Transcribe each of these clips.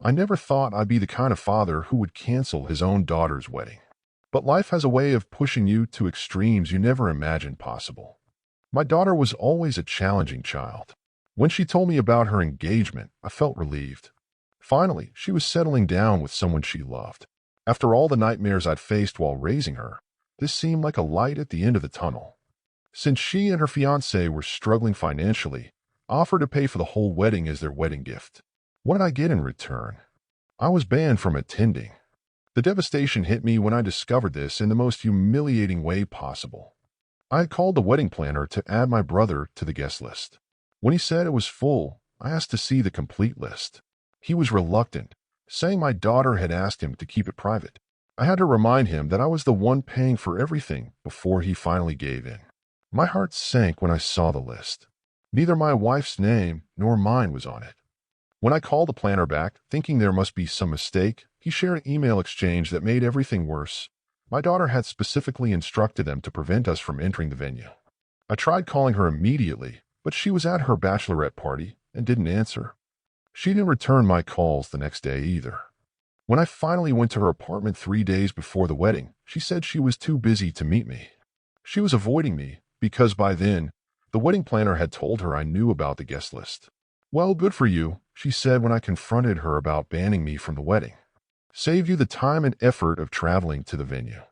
I never thought I'd be the kind of father who would cancel his own daughter's wedding. But life has a way of pushing you to extremes you never imagined possible. My daughter was always a challenging child. When she told me about her engagement, I felt relieved. Finally, she was settling down with someone she loved. After all the nightmares I'd faced while raising her, this seemed like a light at the end of the tunnel. Since she and her fiancé were struggling financially, I offered to pay for the whole wedding as their wedding gift. What did I get in return? I was banned from attending. The devastation hit me when I discovered this in the most humiliating way possible. I had called the wedding planner to add my brother to the guest list. When he said it was full, I asked to see the complete list. He was reluctant, saying my daughter had asked him to keep it private. I had to remind him that I was the one paying for everything before he finally gave in. My heart sank when I saw the list. Neither my wife's name nor mine was on it. When I called the planner back, thinking there must be some mistake, he shared an email exchange that made everything worse. My daughter had specifically instructed them to prevent us from entering the venue. I tried calling her immediately, but she was at her bachelorette party and didn't answer. She didn't return my calls the next day either. When I finally went to her apartment 3 days before the wedding, she said she was too busy to meet me. She was avoiding me because by then, the wedding planner had told her I knew about the guest list. "Well, good for you," she said when I confronted her about banning me from the wedding. "Save you the time and effort of traveling to the venue.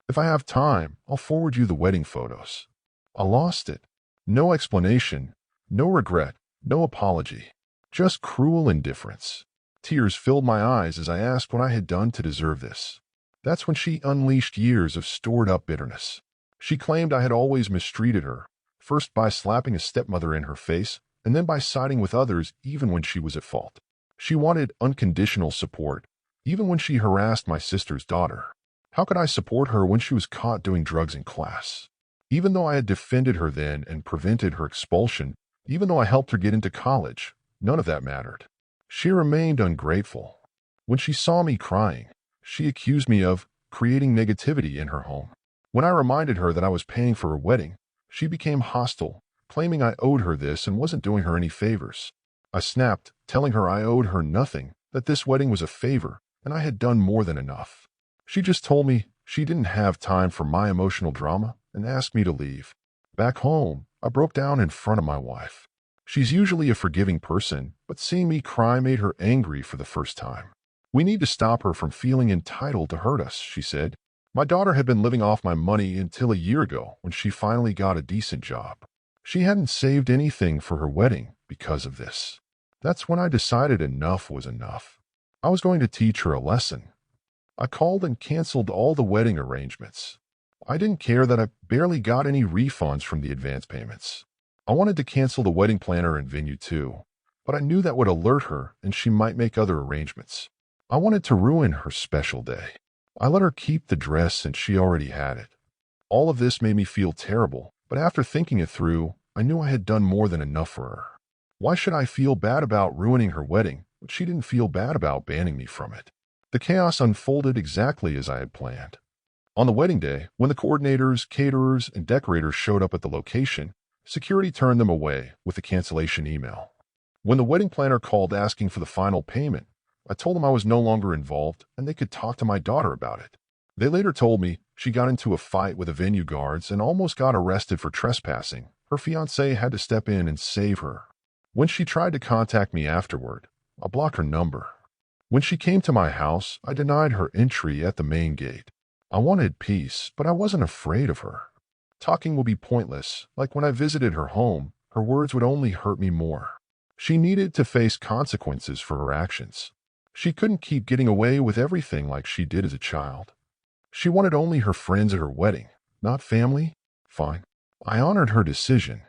If I have time, I'll forward you the wedding photos." I lost it. No explanation, no regret, no apology. Just cruel indifference. Tears filled my eyes as I asked what I had done to deserve this. That's when she unleashed years of stored-up bitterness. She claimed I had always mistreated her, first by slapping a stepmother in her face, and then by siding with others even when she was at fault. She wanted unconditional support, even when she harassed my sister's daughter. How could I support her when she was caught doing drugs in class? Even though I had defended her then and prevented her expulsion, even though I helped her get into college, none of that mattered. She remained ungrateful. When she saw me crying, she accused me of creating negativity in her home. When I reminded her that I was paying for her wedding, she became hostile, claiming I owed her this and wasn't doing her any favors. I snapped, telling her I owed her nothing, that this wedding was a favor, and I had done more than enough. She just told me she didn't have time for my emotional drama and asked me to leave. Back home, I broke down in front of my wife. She's usually a forgiving person, but seeing me cry made her angry for the first time. "We need to stop her from feeling entitled to hurt us," she said. My daughter had been living off my money until a year ago when she finally got a decent job. She hadn't saved anything for her wedding because of this. That's when I decided enough was enough. I was going to teach her a lesson. I called and canceled all the wedding arrangements. I didn't care that I barely got any refunds from the advance payments. I wanted to cancel the wedding planner and venue too, but I knew that would alert her and she might make other arrangements. I wanted to ruin her special day. I let her keep the dress since she already had it. All of this made me feel terrible, but after thinking it through, I knew I had done more than enough for her. Why should I feel bad about ruining her wedding, but she didn't feel bad about banning me from it? The chaos unfolded exactly as I had planned. On the wedding day, when the coordinators, caterers, and decorators showed up at the location, security turned them away with a cancellation email. When the wedding planner called asking for the final payment, I told them I was no longer involved and they could talk to my daughter about it. They later told me she got into a fight with the venue guards and almost got arrested for trespassing. Her fiancé had to step in and save her. When she tried to contact me afterward, I blocked her number. When she came to my house, I denied her entry at the main gate. I wanted peace, but I wasn't afraid of her. Talking would be pointless. Like when I visited her home, her words would only hurt me more. She needed to face consequences for her actions. She couldn't keep getting away with everything like she did as a child. She wanted only her friends at her wedding, not family. Fine. I honored her decision.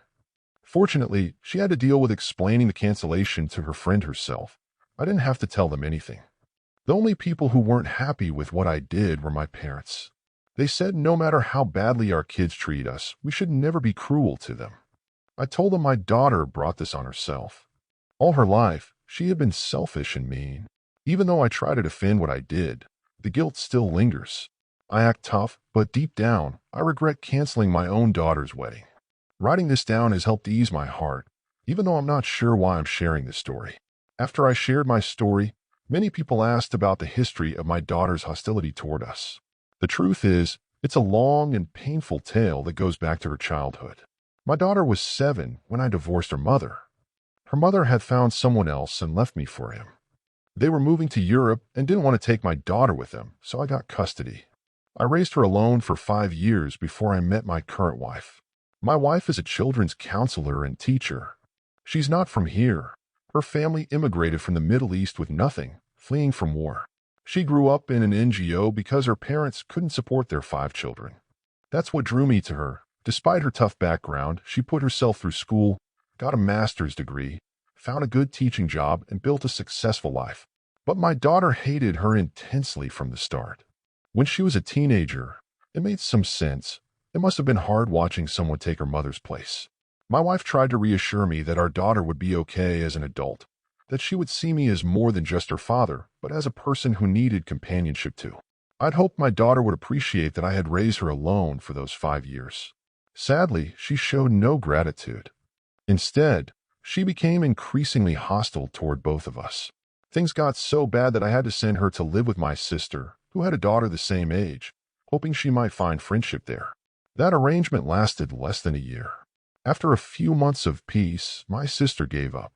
Fortunately, she had to deal with explaining the cancellation to her friend herself. I didn't have to tell them anything. The only people who weren't happy with what I did were my parents. They said no matter how badly our kids treat us, we should never be cruel to them. I told them my daughter brought this on herself. All her life, she had been selfish and mean. Even though I try to defend what I did, the guilt still lingers. I act tough, but deep down, I regret canceling my own daughter's wedding. Writing this down has helped ease my heart, even though I'm not sure why I'm sharing this story. After I shared my story, Many people asked about the history of my daughter's hostility toward us. The truth is, it's a long and painful tale that goes back to her childhood. My daughter was 7 when I divorced her mother. Her mother had found someone else and left me for him. They were moving to Europe and didn't want to take my daughter with them, so I got custody. I raised her alone for 5 years before I met my current wife. My wife is a children's counselor and teacher. She's not from here. Her family immigrated from the Middle East with nothing, fleeing from war. She grew up in an NGO because her parents couldn't support their 5 children. That's what drew me to her. Despite her tough background, she put herself through school, got a master's degree, found a good teaching job, and built a successful life. But my daughter hated her intensely from the start. When she was a teenager, it made some sense. It must have been hard watching someone take her mother's place. My wife tried to reassure me that our daughter would be okay as an adult, that she would see me as more than just her father, but as a person who needed companionship too. I'd hoped my daughter would appreciate that I had raised her alone for those 5 years. Sadly, she showed no gratitude. Instead, she became increasingly hostile toward both of us. Things got so bad that I had to send her to live with my sister, who had a daughter the same age, hoping she might find friendship there. That arrangement lasted less than a year. After a few months of peace, my sister gave up.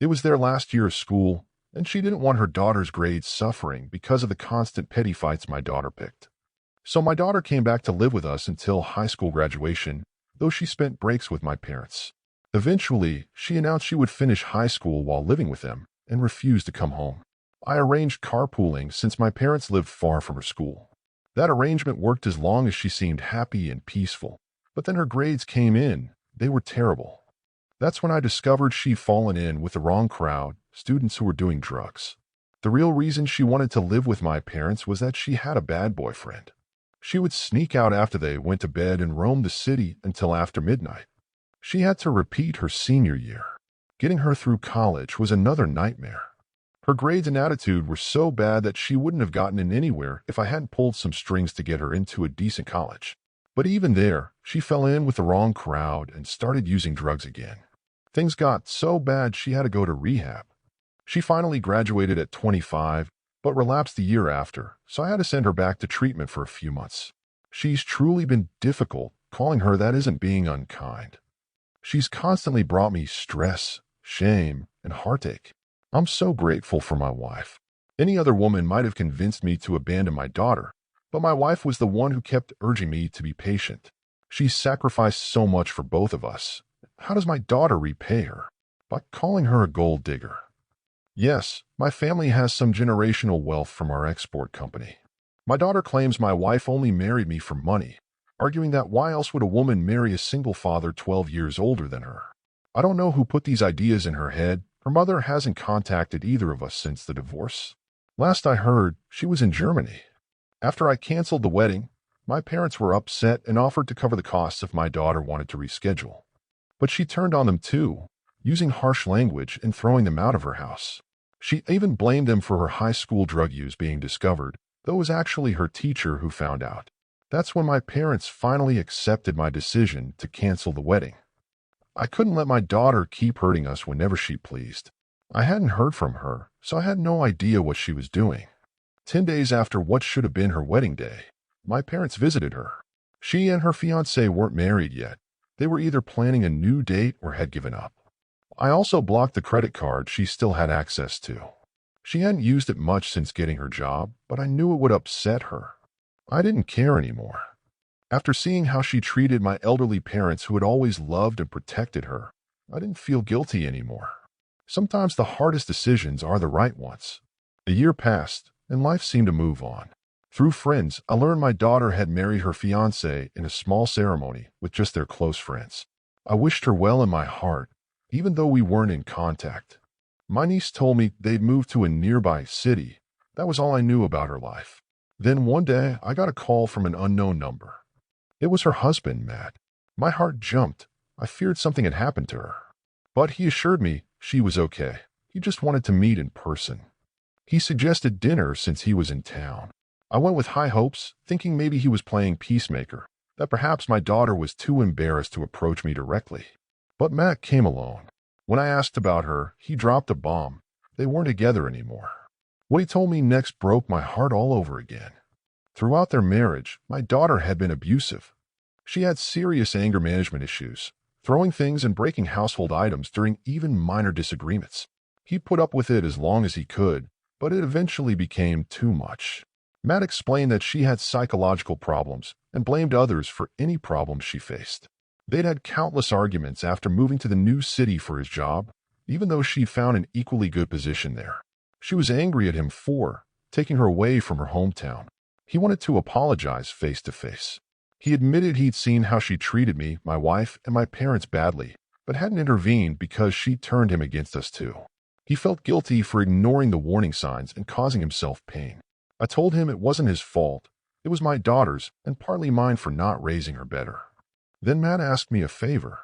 It was their last year of school, and she didn't want her daughter's grades suffering because of the constant petty fights my daughter picked. So my daughter came back to live with us until high school graduation, though she spent breaks with my parents. Eventually, she announced she would finish high school while living with them and refused to come home. I arranged carpooling since my parents lived far from her school. That arrangement worked as long as she seemed happy and peaceful, but then her grades came in. They were terrible. That's when I discovered she'd fallen in with the wrong crowd, students who were doing drugs. The real reason she wanted to live with my parents was that she had a bad boyfriend. She would sneak out after they went to bed and roam the city until after midnight. She had to repeat her senior year. Getting her through college was another nightmare. Her grades and attitude were so bad that she wouldn't have gotten in anywhere if I hadn't pulled some strings to get her into a decent college. But even there, she fell in with the wrong crowd and started using drugs again. Things got so bad she had to go to rehab. She finally graduated at 25, but relapsed the year after, so I had to send her back to treatment for a few months. She's truly been difficult. Calling her that isn't being unkind. She's constantly brought me stress, shame, and heartache. I'm so grateful for my wife. Any other woman might have convinced me to abandon my daughter, but my wife was the one who kept urging me to be patient. She sacrificed so much for both of us. How does my daughter repay her? By calling her a gold digger. Yes, my family has some generational wealth from our export company. My daughter claims my wife only married me for money, arguing that why else would a woman marry a single father 12 years older than her? I don't know who put these ideas in her head. Her mother hasn't contacted either of us since the divorce. Last I heard, she was in Germany. After I canceled the wedding, my parents were upset and offered to cover the costs if my daughter wanted to reschedule. But she turned on them too, using harsh language and throwing them out of her house. She even blamed them for her high school drug use being discovered, though it was actually her teacher who found out. That's when my parents finally accepted my decision to cancel the wedding. I couldn't let my daughter keep hurting us whenever she pleased. I hadn't heard from her, so I had no idea what she was doing. 10 days after what should have been her wedding day, my parents visited her. She and her fiancé weren't married yet. They were either planning a new date or had given up. I also blocked the credit card she still had access to. She hadn't used it much since getting her job, but I knew it would upset her. I didn't care anymore. After seeing how she treated my elderly parents who had always loved and protected her, I didn't feel guilty anymore. Sometimes the hardest decisions are the right ones. A year passed, and life seemed to move on. Through friends, I learned my daughter had married her fiancé in a small ceremony with just their close friends. I wished her well in my heart, even though we weren't in contact. My niece told me they'd moved to a nearby city. That was all I knew about her life. Then one day, I got a call from an unknown number. It was her husband, Matt. My heart jumped. I feared something had happened to her. But he assured me she was okay. He just wanted to meet in person. He suggested dinner since he was in town. I went with high hopes, thinking maybe he was playing peacemaker, that perhaps my daughter was too embarrassed to approach me directly. But Matt came alone. When I asked about her, he dropped a bomb. They weren't together anymore. What he told me next broke my heart all over again. Throughout their marriage, my daughter had been abusive. She had serious anger management issues, throwing things and breaking household items during even minor disagreements. He put up with it as long as he could, but it eventually became too much. Matt explained that she had psychological problems and blamed others for any problems she faced. They'd had countless arguments after moving to the new city for his job, even though she found an equally good position there. She was angry at him for taking her away from her hometown. He wanted to apologize face to face. He admitted he'd seen how she treated me, my wife, and my parents badly, but hadn't intervened because she turned him against us too. He felt guilty for ignoring the warning signs and causing himself pain. I told him it wasn't his fault. It was my daughter's and partly mine for not raising her better. Then Matt asked me a favor.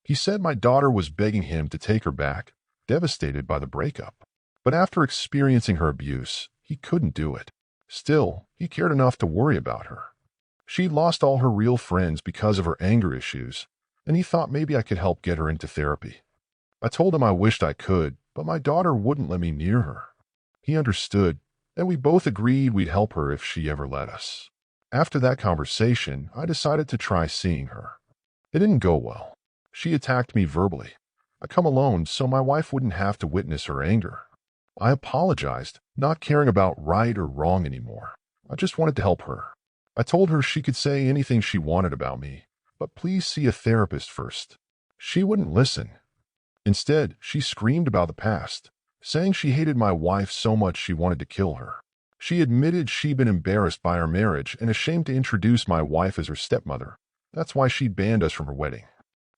He said my daughter was begging him to take her back, devastated by the breakup. But after experiencing her abuse, he couldn't do it. Still, he cared enough to worry about her. She'd lost all her real friends because of her anger issues, and he thought maybe I could help get her into therapy. I told him I wished I could, but my daughter wouldn't let me near her. He understood, and we both agreed we'd help her if she ever let us. After that conversation, I decided to try seeing her. It didn't go well. She attacked me verbally. I come alone so my wife wouldn't have to witness her anger. I apologized, not caring about right or wrong anymore. I just wanted to help her. I told her she could say anything she wanted about me, but please see a therapist first. She wouldn't listen. Instead, she screamed about the past, saying she hated my wife so much she wanted to kill her. She admitted she'd been embarrassed by our marriage and ashamed to introduce my wife as her stepmother. That's why she'd banned us from her wedding.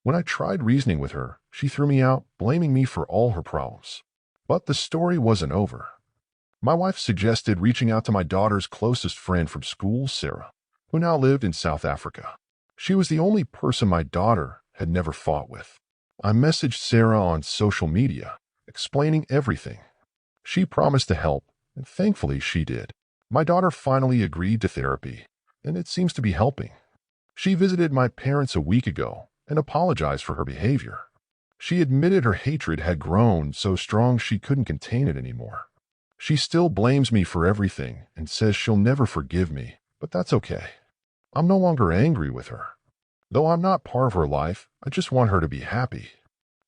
When I tried reasoning with her, she threw me out, blaming me for all her problems. But the story wasn't over. My wife suggested reaching out to my daughter's closest friend from school, Sarah, who now lived in South Africa. She was the only person my daughter had never fought with. I messaged Sarah on social media, explaining everything. She promised to help, and thankfully she did. My daughter finally agreed to therapy, and it seems to be helping. She visited my parents a week ago and apologized for her behavior. She admitted her hatred had grown so strong she couldn't contain it anymore. She still blames me for everything and says she'll never forgive me, but that's okay. I'm no longer angry with her. Though I'm not part of her life, I just want her to be happy.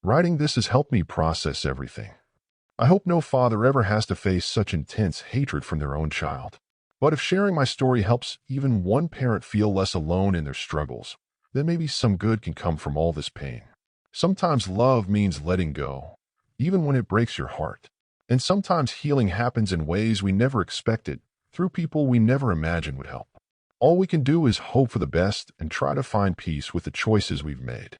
Writing this has helped me process everything. I hope no father ever has to face such intense hatred from their own child. But if sharing my story helps even one parent feel less alone in their struggles, then maybe some good can come from all this pain. Sometimes love means letting go, even when it breaks your heart. And sometimes healing happens in ways we never expected, through people we never imagined would help. All we can do is hope for the best and try to find peace with the choices we've made.